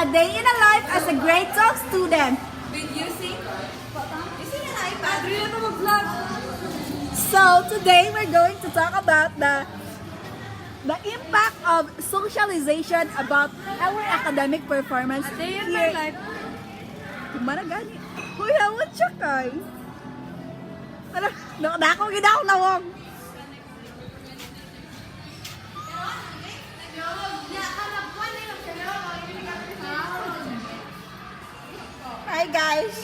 a day in a life as a grade 12 student. With using an iPad. Really to mag-vlog. So today we're going to talk about the impact of socialization about our academic performance A day in my here. life. Maragani. Uy, hawat siya kay. Ano, nakako ginaw nawong. Hi guys.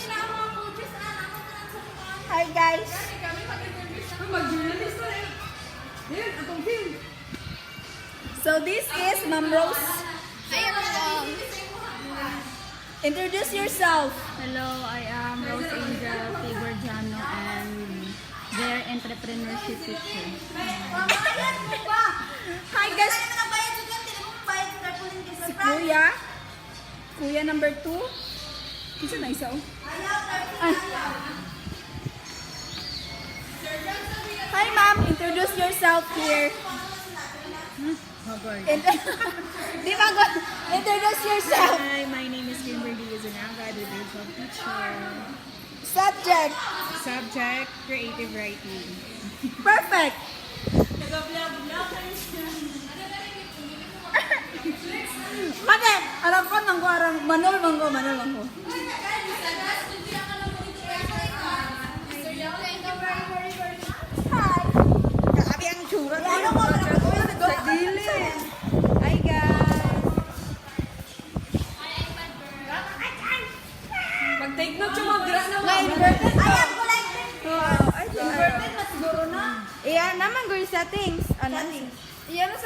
Hi guys. So this is Ma'am Rose. Introduce yourself. Hello, I am Rose Angel Figurjano and their entrepreneurship teacher. Hi guys. Si Kuya. Kuya number 2. Isa na isa oh. Hi ma'am, introduce yourself here. Di ba good? Introduce yourself. Hi, my name is Kimberly Uzunaga, the virtual teacher. Subject. Subject, creative writing. Perfect. Mane, alam ko nang ko arang manol mangko. Hi. Grabe ang tsura. Ano mo? Sa dili. Hi guys. Mag-take note yung mag-gra na May inverted. Ayan ko like this. Inverted na siguro na. Iyan naman go settings. Ano? Iyan sa